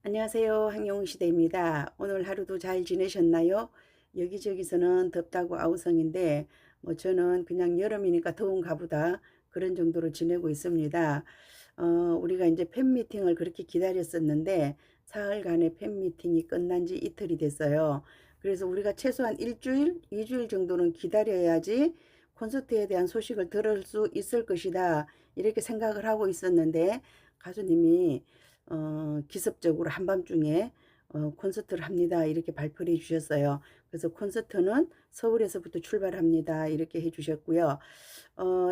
안녕하세요. 황영웅시대입니다. 오늘 하루도 잘 지내셨나요? 여기저기서는 덥다고 아우성인데 저는 그냥 여름이니까 더운가 보다 그런 정도로 지내고 있습니다. 우리가 이제 팬미팅을 그렇게 기다렸었는데 사흘간의 팬미팅이 끝난 지 이틀이 됐어요. 그래서 우리가 최소한 일주일, 이주일 정도는 기다려야지 콘서트에 대한 소식을 들을 수 있을 것이다. 이렇게 생각을 하고 있었는데 가수님이 기습적으로 한밤중에 콘서트를 합니다. 이렇게 발표를 해 주셨어요. 그래서 콘서트는 서울에서부터 출발합니다. 이렇게 해 주셨고요.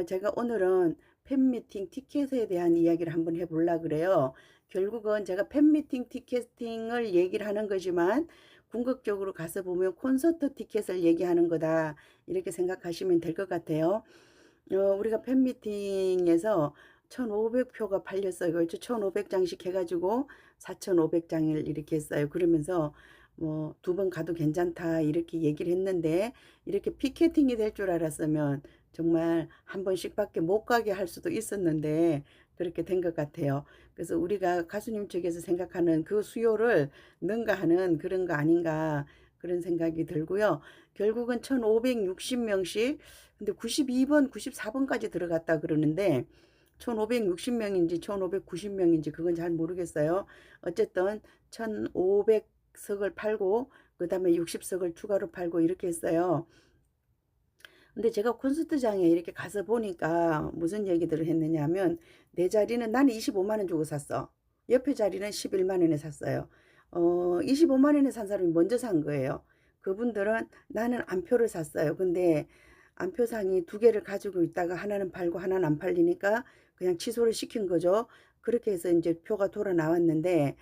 제가 오늘은 팬미팅 티켓에 대한 이야기를 한번 해보려고 그래요. 결국은 제가 팬미팅 티켓팅을 얘기를 하는 거지만 궁극적으로 가서 보면 콘서트 티켓을 얘기하는 거다. 이렇게 생각하시면 될 것 같아요. 우리가 팬미팅에서 1,500표가 팔렸어요. 그렇죠? 1,500장씩 해가지고 4,500장을 이렇게 했어요. 그러면서 뭐 두 번 가도 괜찮다 이렇게 얘기를 했는데 이렇게 피켓팅이 될 줄 알았으면 정말 한 번씩밖에 못 가게 할 수도 있었는데 그렇게 된 것 같아요. 그래서 우리가 가수님 측에서 생각하는 그 수요를 능가하는 그런 거 아닌가 그런 생각이 들고요. 결국은 1,560명씩 근데 92번, 94번까지 들어갔다 그러는데 1,560명인지 1,590명인지 그건 잘 모르겠어요. 어쨌든 1,500석을 팔고 그다음에 60석을 추가로 팔고 이렇게 했어요. 근데 제가 콘서트장에 이렇게 가서 보니까 무슨 얘기들을 했느냐 하면 내 자리는 나는 25만 원 주고 샀어. 옆에 자리는 11만 원에 샀어요. 25만 원에 산 사람이 먼저 산 거예요. 그분들은 나는 안표를 샀어요. 근데 안표상이 두 개를 가지고 있다가 하나는 팔고 하나는 안 팔리니까 그냥 취소를 시킨 거죠. 그렇게 해서 이제 표가 돌아 나왔는데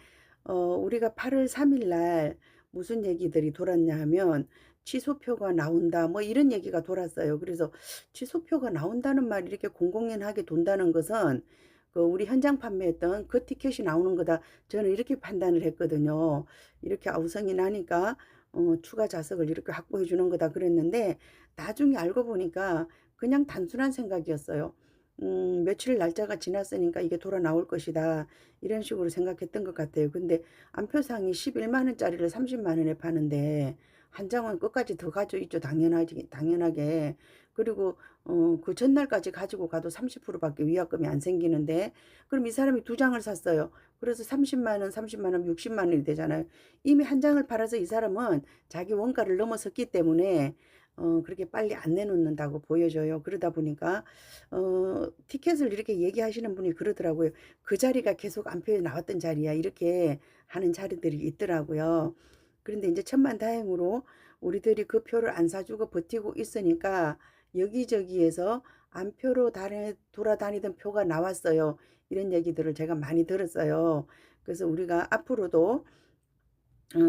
우리가 8월 3일 날 무슨 얘기들이 돌았냐 하면 취소표가 나온다 뭐 이런 얘기가 돌았어요. 그래서 취소표가 나온다는 말이 이렇게 공공연하게 돈다는 것은 그 우리 현장 판매했던 그 티켓이 나오는 거다. 저는 이렇게 판단을 했거든요. 이렇게 아우성이 나니까 추가 좌석을 이렇게 확보해 주는 거다 그랬는데 나중에 알고 보니까 그냥 단순한 생각이었어요. 며칠 날짜가 지났으니까 이게 돌아 나올 것이다. 이런 식으로 생각했던 것 같아요. 근데 안표상이 11만 원짜리를 30만 원에 파는데 한 장은 끝까지 더 가져 있죠. 당연하게. 그리고 그 전날까지 가지고 가도 30%밖에 위약금이 안 생기는데 그럼 이 사람이 두 장을 샀어요. 그래서 30만 원, 30만 원, 60만 원이 되잖아요. 이미 한 장을 팔아서 이 사람은 자기 원가를 넘어섰기 때문에 그렇게 빨리 안 내놓는다고 보여져요. 그러다 보니까 티켓을 이렇게 얘기하시는 분이 그러더라고요. 그 자리가 계속 안표에 나왔던 자리야. 이렇게 하는 자리들이 있더라고요. 그런데 이제 천만다행으로 우리들이 그 표를 안 사주고 버티고 있으니까 여기저기에서 안표로 돌아다니던 표가 나왔어요. 이런 얘기들을 제가 많이 들었어요. 그래서 우리가 앞으로도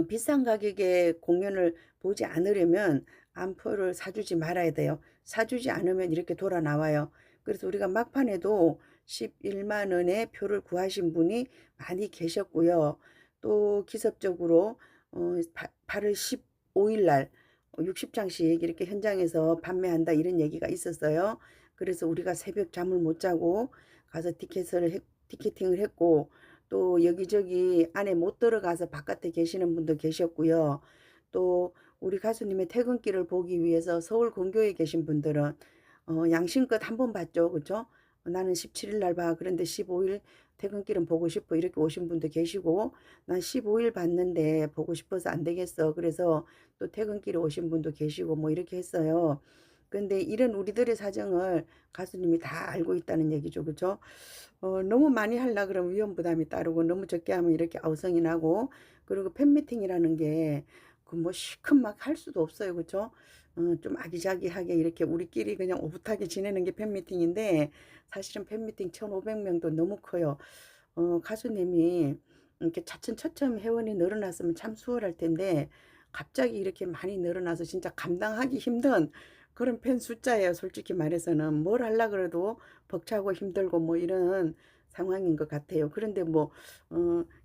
비싼 가격의 공연을 보지 않으려면 안표를 사주지 말아야 돼요. 사주지 않으면 이렇게 돌아 나와요. 그래서 우리가 막판에도 11만 원의 표를 구하신 분이 많이 계셨고요. 또 기습적으로 8월 15일 날 60장씩 이렇게 현장에서 판매한다 이런 얘기가 있었어요. 그래서 우리가 새벽 잠을 못 자고 가서 티켓팅을 했고 또 여기저기 안에 못 들어가서 바깥에 계시는 분도 계셨고요. 또 우리 가수님의 퇴근길을 보기 위해서 서울 근교에 계신 분들은 양심껏 한 번 봤죠. 그죠? 나는 17일 날 봐. 그런데 15일 퇴근길은 보고 싶어. 이렇게 오신 분도 계시고 난 15일 봤는데 보고 싶어서 안 되겠어. 그래서 또 퇴근길에 오신 분도 계시고 뭐 이렇게 했어요. 근데 이런 우리들의 사정을 가수님이 다 알고 있다는 얘기죠. 그죠? 너무 많이 하려 그러면 위험 부담이 따르고 너무 적게 하면 이렇게 아우성이 나고 그리고 팬미팅이라는 게 그 뭐 시큰 막 할 수도 없어요. 그죠? 좀 아기자기하게 이렇게 우리끼리 그냥 오붓하게 지내는 게 팬미팅인데 사실은 팬미팅 1,500명도 너무 커요. 가수님이 이렇게 차츰차츰 회원이 늘어났으면 참 수월할 텐데 갑자기 이렇게 많이 늘어나서 진짜 감당하기 힘든 그런 팬 숫자예요. 솔직히 말해서는 뭘 하려 그래도 벅차고 힘들고 뭐 이런 상황인 것 같아요. 그런데 뭐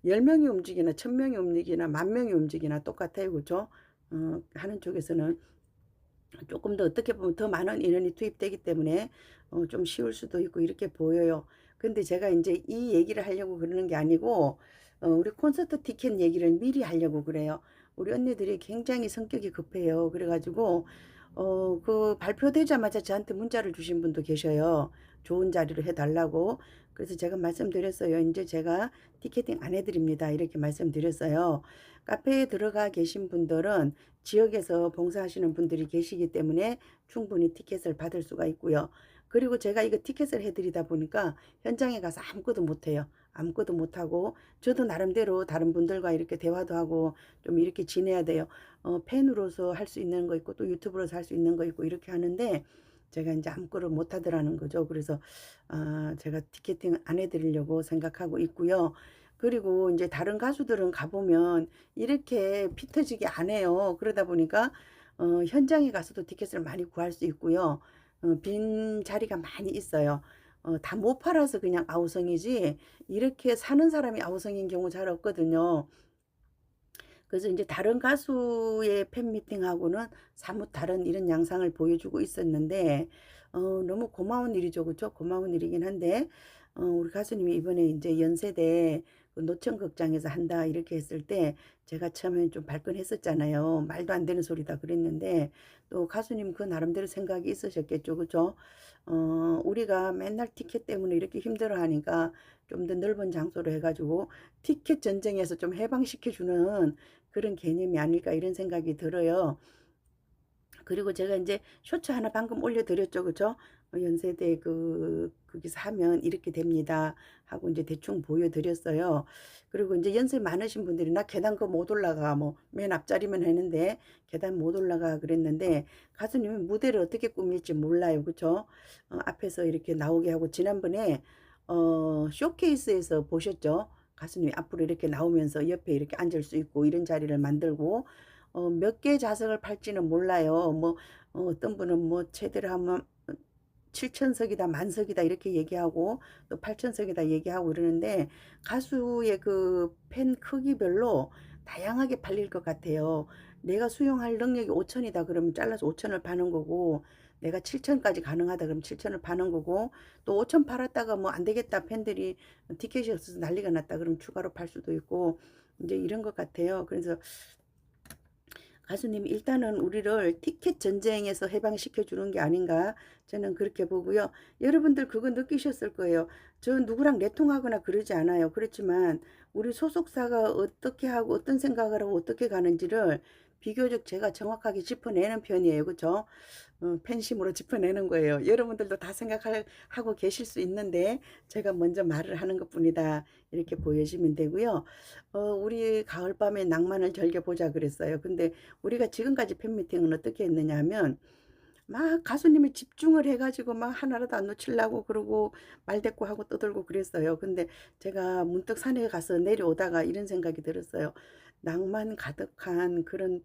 10명이 움직이나 1,000명이 움직이나 10,000명이 움직이나 똑같아요. 그죠? 하는 쪽에서는 조금 더 어떻게 보면 더 많은 인원이 투입되기 때문에 좀 쉬울 수도 있고 이렇게 보여요. 근데 제가 이제 이 얘기를 하려고 그러는 게 아니고 우리 콘서트 티켓 얘기를 미리 하려고 그래요. 우리 언니들이 굉장히 성격이 급해요. 그래가지고 그 발표되자마자 저한테 문자를 주신 분도 계셔요. 좋은 자리로 해달라고. 그래서 제가 말씀드렸어요. 이제 제가 티켓팅 안 해드립니다. 이렇게 말씀드렸어요. 카페에 들어가 계신 분들은 지역에서 봉사하시는 분들이 계시기 때문에 충분히 티켓을 받을 수가 있고요. 그리고 제가 이거 티켓을 해드리다 보니까 현장에 가서 아무것도 못해요. 아무것도 못하고 저도 나름대로 다른 분들과 이렇게 대화도 하고 좀 이렇게 지내야 돼요. 팬으로서 할 수 있는 거 있고 또 유튜브로서 할 수 있는 거 있고 이렇게 하는데 제가 이제 아무것도 못하더라는 거죠. 그래서 제가 티켓팅 안 해드리려고 생각하고 있고요. 그리고 이제 다른 가수들은 가보면 이렇게 피 터지게 안 해요. 그러다 보니까 현장에 가서도 티켓을 많이 구할 수 있고요. 빈 자리가 많이 있어요. 다 못 팔아서 그냥 아우성이지 이렇게 사는 사람이 아우성인 경우 잘 없거든요. 그래서 이제 다른 가수의 팬미팅하고는 사뭇 다른 이런 양상을 보여주고 있었는데 너무 고마운 일이죠. 그죠? 고마운 일이긴 한데 우리 가수님이 이번에 이제 연세대 그 노천극장에서 한다 이렇게 했을 때 제가 처음에 좀 발끈했었잖아요. 말도 안 되는 소리다 그랬는데 또 가수님 그 나름대로 생각이 있으셨겠죠. 그죠? 우리가 맨날 티켓 때문에 이렇게 힘들어하니까 좀 더 넓은 장소로 해가지고 티켓 전쟁에서 좀 해방시켜주는 그런 개념이 아닐까 이런 생각이 들어요. 그리고 제가 이제 쇼츠 하나 방금 올려드렸죠. 그죠? 연세대 거기서 하면 이렇게 됩니다. 하고 이제 대충 보여드렸어요. 그리고 이제 연세 많으신 분들이 나 계단 그 못 올라가. 뭐 맨 앞자리면 했는데 계단 못 올라가 그랬는데 가수님이 무대를 어떻게 꾸밀지 몰라요. 그죠? 앞에서 이렇게 나오게 하고 지난번에 쇼케이스에서 보셨죠? 가수님이 앞으로 이렇게 나오면서 옆에 이렇게 앉을 수 있고 이런 자리를 만들고 몇 개 좌석을 팔지는 몰라요. 뭐 어떤 분은 뭐 최대로 하면 7천석이다 만석이다 이렇게 얘기하고 또 8천석이다 얘기하고 그러는데 가수의 그 팬 크기별로 다양하게 팔릴 것 같아요. 내가 수용할 능력이 5천이다 그러면 잘라서 5천을 파는 거고 내가 7천까지 가능하다 그러면 7천을 파는 거고 또 5천 팔았다가 뭐 안 되겠다 팬들이 티켓이 없어서 난리가 났다 그러면 추가로 팔 수도 있고 이제 이런 것 같아요. 그래서 가수님 일단은 우리를 티켓 전쟁에서 해방시켜 주는 게 아닌가 저는 그렇게 보고요. 여러분들 그거 느끼셨을 거예요. 저 누구랑 내통하거나 그러지 않아요. 그렇지만 우리 소속사가 어떻게 하고 어떤 생각을 하고 어떻게 가는지를 비교적 제가 정확하게 짚어내는 편이에요. 그죠? 팬심으로 짚어내는 거예요. 여러분들도 다 생각하고 계실 수 있는데 제가 먼저 말을 하는 것뿐이다. 이렇게 보여지면 되고요. 우리 가을밤에 낭만을 즐겨보자 그랬어요. 근데 우리가 지금까지 팬미팅은 어떻게 했느냐 하면 막 가수님이 집중을 해가지고 막 하나라도 안 놓치려고 그러고 말대꾸하고 떠들고 그랬어요. 근데 제가 문득 산에 가서 내려오다가 이런 생각이 들었어요. 낭만 가득한 그런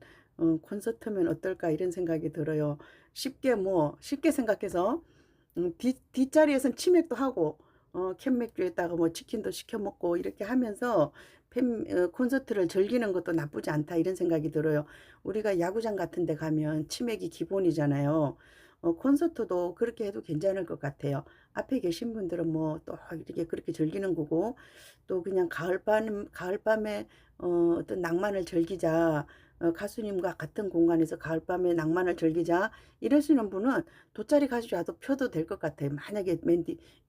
콘서트면 어떨까 이런 생각이 들어요. 쉽게 생각해서 뒷자리에선 치맥도 하고 캔맥주에다가 뭐 치킨도 시켜 먹고 이렇게 하면서 콘서트를 즐기는 것도 나쁘지 않다 이런 생각이 들어요. 우리가 야구장 같은 데 가면 치맥이 기본이잖아요. 콘서트도 그렇게 해도 괜찮을 것 같아요. 앞에 계신 분들은 뭐 또 이렇게 그렇게 즐기는 거고 또 그냥 가을밤에 어떤 낭만을 즐기자. 가수님과 같은 공간에서 가을밤에 낭만을 즐기자 이러시는 분은 돗자리 가져와도 펴도 될 것 같아요. 만약에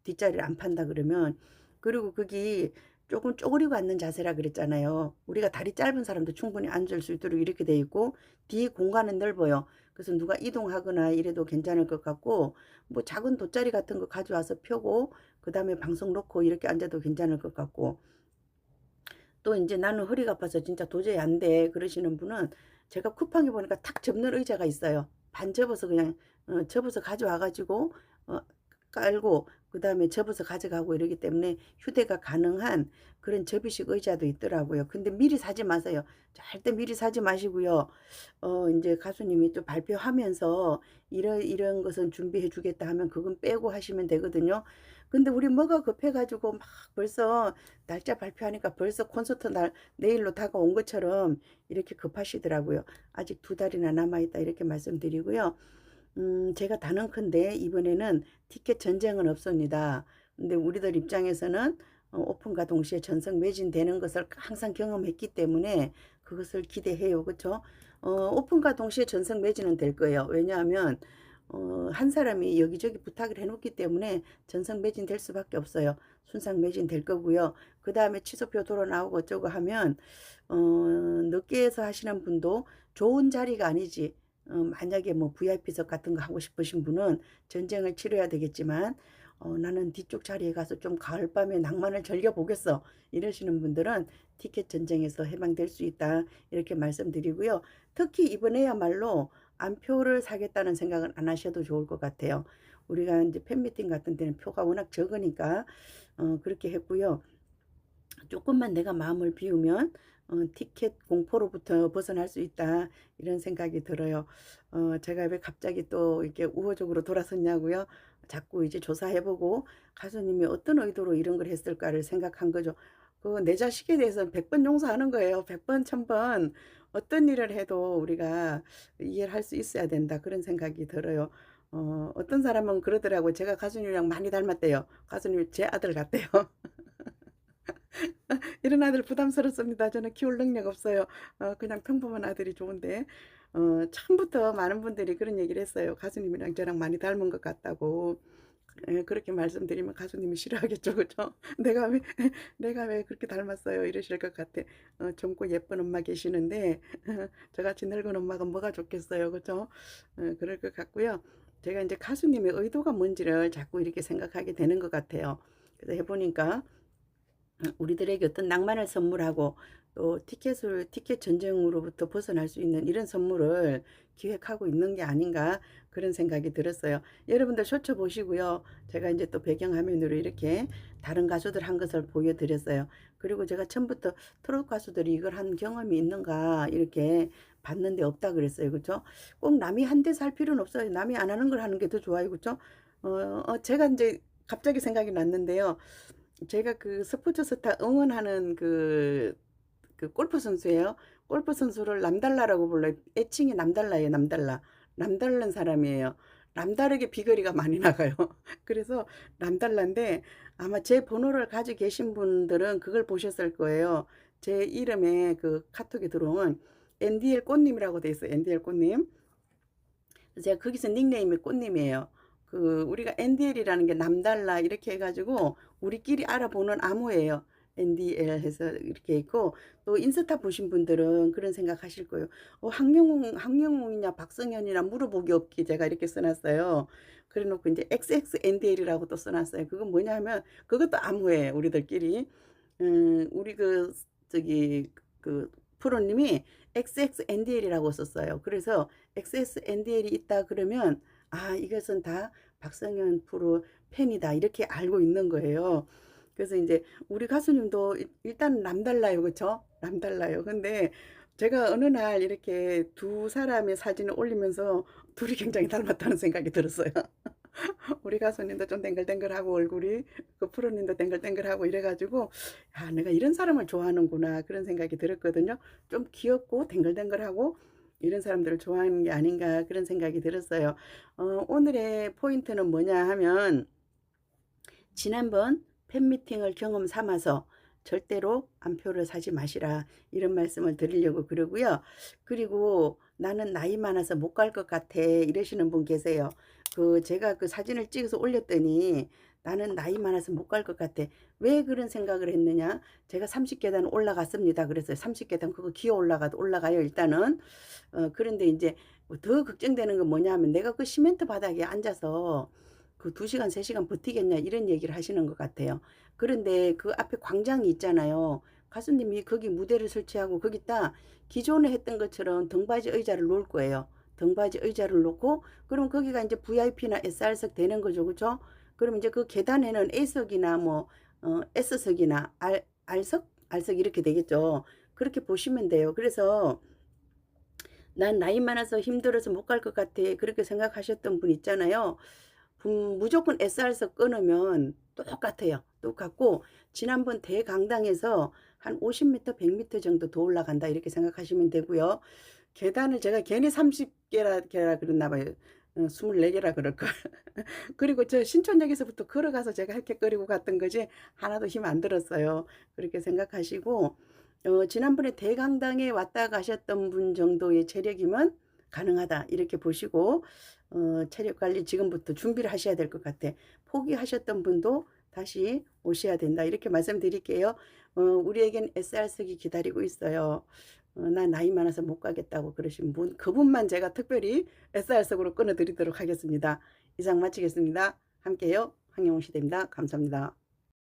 뒷자리를 안 판다 그러면. 그리고 거기 조금 쪼그리고 앉는 자세라 그랬잖아요. 우리가 다리 짧은 사람도 충분히 앉을 수 있도록 이렇게 돼 있고 뒤 공간은 넓어요. 그래서 누가 이동하거나 이래도 괜찮을 것 같고 뭐 작은 돗자리 같은 거 가져와서 펴고 그 다음에 방송 놓고 이렇게 앉아도 괜찮을 것 같고 또 이제 나는 허리가 아파서 진짜 도저히 안 돼 그러시는 분은 제가 쿠팡에 보니까 탁 접는 의자가 있어요. 반 접어서 그냥 접어서 가져와 가지고 어, 깔고 그 다음에 접어서 가져가고 이러기 때문에 휴대가 가능한 그런 접이식 의자도 있더라고요. 근데 미리 사지 마세요. 절대 미리 사지 마시고요. 이제 가수님이 또 발표하면서 이런 것은 준비해 주겠다 하면 그건 빼고 하시면 되거든요. 근데 우리 뭐가 급해가지고 막 벌써 날짜 발표하니까 벌써 콘서트 날 내일로 다가온 것처럼 이렇게 급하시더라고요. 아직 2달이나 남아있다 이렇게 말씀드리고요. 제가 단언컨대 이번에는 티켓 전쟁은 없습니다. 근데 우리들 입장에서는 오픈과 동시에 전성 매진되는 것을 항상 경험했기 때문에 그것을 기대해요. 그렇죠? 오픈과 동시에 전성 매진은 될 거예요. 왜냐하면 한 사람이 여기저기 부탁을 해놓기 때문에 전성 매진될 수밖에 없어요. 순상 매진될 거고요. 그 다음에 취소표 도로 나오고 어쩌고 하면 늦게 해서 하시는 분도 좋은 자리가 아니지. 만약에 뭐 VIP석 같은 거 하고 싶으신 분은 전쟁을 치러야 되겠지만 나는 뒤쪽 자리에 가서 좀 가을밤에 낭만을 즐겨보겠어 이러시는 분들은 티켓 전쟁에서 해방될 수 있다 이렇게 말씀드리고요. 특히 이번에야말로 안표를 사겠다는 생각은 안 하셔도 좋을 것 같아요. 우리가 이제 팬미팅 같은 데는 표가 워낙 적으니까 그렇게 했고요. 조금만 내가 마음을 비우면 티켓 공포로부터 벗어날 수 있다 이런 생각이 들어요. 제가 왜 갑자기 또 이렇게 우호적으로 돌아섰냐고요. 자꾸 이제 조사해보고 가수님이 어떤 의도로 이런 걸 했을까를 생각한 거죠. 그 내 자식에 대해서 100번 용서하는 거예요. 100번, 1000번 어떤 일을 해도 우리가 이해를 할 수 있어야 된다 그런 생각이 들어요. 어떤 사람은 그러더라고요. 제가 가수님이랑 많이 닮았대요. 가수님이 제 아들 같대요. 이런 아들 부담스럽습니다. 저는 키울 능력 없어요. 그냥 평범한 아들이 좋은데 처음부터 많은 분들이 그런 얘기를 했어요. 가수님이랑 저랑 많이 닮은 것 같다고. 그렇게 말씀드리면 가수님이 싫어하겠죠, 그죠? 내가 왜 내가 왜 그렇게 닮았어요? 이러실 것 같아. 젊고 예쁜 엄마 계시는데 저같이 늙은 엄마가 뭐가 좋겠어요, 그죠? 그럴 것 같고요. 제가 이제 가수님의 의도가 뭔지를 자꾸 이렇게 생각하게 되는 것 같아요. 그래서 해보니까 우리들에게 어떤 낭만을 선물하고 또 티켓 전쟁으로부터 벗어날 수 있는 이런 선물을 기획하고 있는 게 아닌가 그런 생각이 들었어요. 여러분들 쇼츠 보시고요. 제가 이제 또 배경화면으로 이렇게 다른 가수들 한 것을 보여드렸어요. 그리고 제가 처음부터 트로트 가수들이 이걸 한 경험이 있는가 이렇게 봤는데 없다 그랬어요. 그렇죠? 꼭 남이 한 대 살 필요는 없어요. 남이 안 하는 걸 하는 게 더 좋아요. 그렇죠? 제가 이제 갑자기 생각이 났는데요. 제가 그 스포츠 스타 응원하는 그 골프 선수예요. 골프 선수를 남달라라고 불러요. 애칭이 남달라예요. 남달라. 남다른 사람이에요. 남다르게 비거리가 많이 나가요. 그래서 남달라인데 아마 제 번호를 가지고 계신 분들은 그걸 보셨을 거예요. 제 이름에 그 카톡에 들어온 NDL 꽃님이라고 돼 있어요. NDL 꽃님. 제가 거기서 닉네임이 꽃님이에요. 그 우리가 NDL이라는 게 남달라 이렇게 해가지고 우리끼리 알아보는 암호예요. NDL 해서 이렇게 있고 또 인스타 보신 분들은 그런 생각 하실 거예요. 황영웅이냐 박성현이냐 물어보기 없기 제가 이렇게 써놨어요. 그래 놓고 이제 XXNDL이라고 또 써놨어요. 그건 뭐냐면 그것도 암호예요. 우리들끼리. 우리 그 저기 그 프로님이 XXNDL이라고 썼어요. 그래서 XXNDL이 있다 그러면 아 이것은 다 박성현 프로 팬이다 이렇게 알고 있는 거예요. 그래서 이제 우리 가수님도 일단 남달라요, 그렇죠? 남달라요. 근데 제가 어느 날 이렇게 두 사람의 사진을 올리면서 둘이 굉장히 닮았다는 생각이 들었어요. 우리 가수님도 좀 댕글댕글하고 얼굴이 그 프로님도 댕글댕글하고 이래가지고 아 내가 이런 사람을 좋아하는구나 그런 생각이 들었거든요. 좀 귀엽고 댕글댕글하고 이런 사람들을 좋아하는 게 아닌가 그런 생각이 들었어요. 오늘의 포인트는 뭐냐 하면 지난번 팬미팅을 경험 삼아서 절대로 안표를 사지 마시라 이런 말씀을 드리려고 그러고요. 그리고 나는 나이 많아서 못 갈 것 같아 이러시는 분 계세요. 제가 그 사진을 찍어서 올렸더니 나는 나이 많아서 못 갈 것 같아. 왜 그런 생각을 했느냐? 제가 30계단 올라갔습니다. 그래서 30계단 그거 기어 올라가요 일단은. 그런데 이제 더 걱정되는 건 뭐냐 하면 내가 그 시멘트 바닥에 앉아서 그 2시간, 3시간 버티겠냐 이런 얘기를 하시는 것 같아요. 그런데 그 앞에 광장이 있잖아요. 가수님이 거기 무대를 설치하고 거기다 기존에 했던 것처럼 등받이 의자를 놓을 거예요. 등받이 의자를 놓고 그럼 거기가 이제 VIP나 SR석 되는 거죠. 그죠? 그럼 이제 그 계단에는 A석이나 뭐 S석이나 R석 이렇게 되겠죠. 그렇게 보시면 돼요. 그래서 난 나이 많아서 힘들어서 못 갈 것 같아. 그렇게 생각하셨던 분 있잖아요. 무조건 SR석 끊으면 똑같아요. 똑같고 지난번 대강당에서 한 50m, 100m 정도 더 올라간다 이렇게 생각하시면 되고요. 계단을 제가 괜히 30개라 그랬나 봐요. 24개라 그럴걸. 그리고 저 신촌역에서부터 걸어가서 제가 헥헥거리고 갔던 거지 하나도 힘 안 들었어요. 그렇게 생각하시고 지난번에 대강당에 왔다 가셨던 분 정도의 체력이면 가능하다 이렇게 보시고 체력 관리 지금부터 준비를 하셔야 될 것 같아. 포기하셨던 분도 다시 오셔야 된다 이렇게 말씀드릴게요. 우리에겐 SR석이 기다리고 있어요. 나 나이 많아서 못 가겠다고 그러신 분, 그분만 제가 특별히 SR석으로 끊어드리도록 하겠습니다. 이상 마치겠습니다. 함께요. 황영웅 시대입니다. 감사합니다.